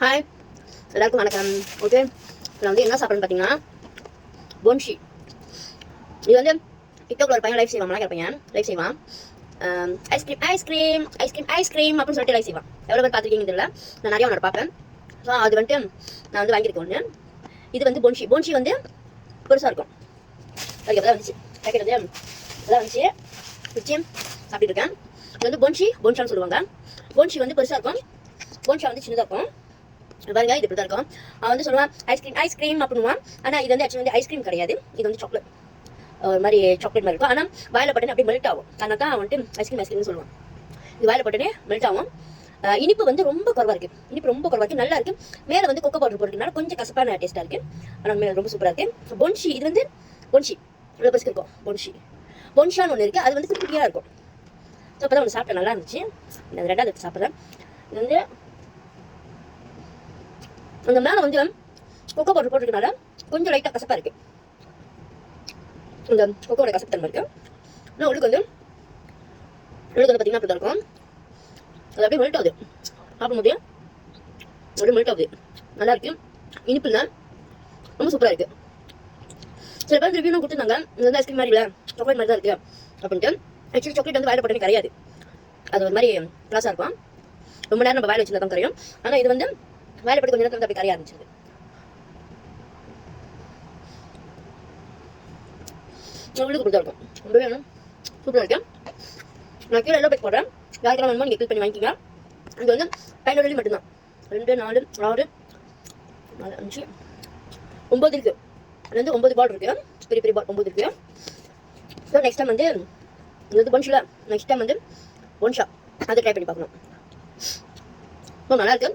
Hi, எல்லாருக்கும் வணக்கம். Okay, நான் வந்து என்ன சாப்பிட்றேன்னு பார்த்தீங்கன்னா பொன்ஷி. இது வந்து டிக்டாக்ல ஒரு பையன் லைஃப் செய்வான், மலைக்கிற பையன் லைஃப் செய்வான். ஐஸ்கிரீம் ஐஸ்கிரீம் ஐஸ்கிரீம் ஐஸ்கிரீம் அப்படின்னு சொல்லிட்டு லைஃப் செய்வான். எவ்வளோ பேர் பார்த்துருக்கீங்க தெரியல, நான் நிறைய ஒன்று பார்ப்பேன். ஸோ அது வந்துட்டு நான் வந்து வாங்கியிருக்கேன் ஒன்று. இது வந்து பொன்ஷி. பொன்ஷி வந்து பெருசாக இருக்கும். அதுக்கு எதாவது வந்துச்சு பேக்கெட் வந்து எதாவது வந்துச்சு வச்சு சாப்பிட்டு இருக்கேன். இது வந்து பொன்ஷான்னு சொல்லுவாங்க. பொன்ஷி வந்து பெருசாக இருக்கும், பொன்ஷா வந்து சின்னதாக இருக்கும். பாருங்க, இது இப்படி தான் இருக்கும். அவன் வந்து சொல்லுவான் ஐஸ்கிரீம் ஐஸ்கிரீம் அப்படின்னுவான். ஆனால் இது வந்து ஆக்சுவலி வந்து ஐஸ்கிரீம் கிடையாது, இது வந்து சாக்லேட். ஒரு மாதிரி சாக்லேட் மாதிரி இருக்கும். ஆனால் வாயில பட்டனே அப்படியே மெல்ட் ஆகும். அதனால தான் வந்துட்டு ஐஸ்கிரீம் ஐஸ்கிரீம்னு சொல்லுவான். இது வாயில பட்டனே மெல்ட் ஆகும். இனிப்பு வந்து ரொம்ப குறவாக இருக்குது. இனிப்பு ரொம்ப குறவாக இருக்குது, நல்லா இருக்குது. மேலே வந்து கொக்கோ பவுடர் போட்டுருக்கனால கொஞ்சம் கசப்பான டேஸ்ட்டாக இருக்குது. ஆனால் மேலே ரொம்ப சூப்பராக இருக்குது. பொன்ஷி, இது வந்து பொன்ஷி இவ்வளோ பெருசு இருக்கும். பொன்ஷான்னு ஒன்று இருக்குது, அது வந்து குட்டியாக இருக்கும். ஸோ அப்போ தான் ஒன்று சாப்பிட்டேன், நல்லா இருந்துச்சு. நான் ரெண்டாவது எடுத்து சாப்பிட்றேன். இது வந்து அந்த மேலே வந்து கொக்கோ பவுடர் போட்டிருக்கனால கொஞ்சம் லைட்டாக கசப்பாக இருக்குது. இந்த கொக்கோட கசப்பு தன்மை இருக்குது. ஆனால் உள்ளுக்கு வந்து பார்த்தீங்கன்னா அப்படி தான் இருக்கும். அது அப்படியே மெல்ட் ஆகுது, சாப்பிடும்போது அப்படியே மெல்ட் ஆகுது. நல்லா இருக்கு, இனிப்பு இல்லை, ரொம்ப சூப்பராக இருக்குது. சில பேர் ரிவ்யூலாம் கொடுத்துருந்தாங்க, இது வந்து ஐஸ்கிரீம் மாதிரி இல்லை, சாக்லேட் மாதிரி தான் இருக்குது அப்படின்ட்டு. ஆக்சுவலி சாக்லேட் வந்து வாயில போட்டனே கரையாது, அது ஒரு மாதிரி கிளாஸாக இருக்கும். ரொம்ப நேரம் நம்ம வாயில வச்சுருந்தா தான் கரையும். ஆனால் இது வந்து வாயில போட்டு கொஞ்சம் நேரத்தில் வந்து அப்படி கரைய ஆரம்பிச்சிருது. உள்ளுக்கு கொடுத்தா இருக்கும், ரொம்பவே சூப்பராக இருக்கு. நான் கீழே எல்லோ பேக் போடுறேன், யாருக்கெல்லாம் வேணுமோ நீங்கள் கிளிக் பண்ணி வாங்கிக்கிங்க. இது வந்து 15 மட்டும்தான். 2 4 6 4 5 9 இருக்குது. அது வந்து 9 பால் இருக்குது, பெரிய பெரிய பால் 9 இருக்குது. ஸோ நெக்ஸ்ட் டைம் வந்து இது வந்து பொன்ஷில், நெக்ஸ்ட் டைம் வந்து பொன்ஷா அதை ட்ரை பண்ணி பார்க்கணும். ரொம்ப நல்லா இருக்கு.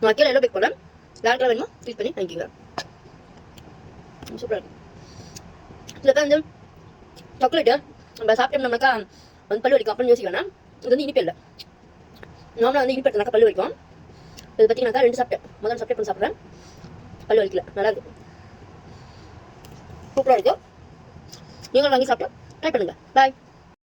நான் கீழே எல்லோ பேக் போடுறேன், யாருக்கெல்லாம் வேணுமோ கிளிக் பண்ணி வாங்கிக்கிங்க. சூப்பராக இருக்கும். சில பேர் வந்து சாக்லேட்டு நம்ம சாப்பிட்டோம்னாக்கா வந்து பல்லு வலிக்கும் அப்படின்னு யோசிக்க வேணாம். இது வந்து இனிப்பு இல்லை. நார்மலாக வந்து இனிப்பு எடுத்தனாக்கா பல்லு வலிக்கும். இது பார்த்தீங்கன்னாக்கா 2 சாப்பிட்டேன், முதல்ல சாப்பிட்டு சாப்பிட்றேன், பல்லு வலிக்கல, நல்லா இருக்கு, சூப்பராக இருக்கு. நீங்களும் வாங்கி சாப்பிட்டு ட்ரை பண்ணுங்கள். பாய்.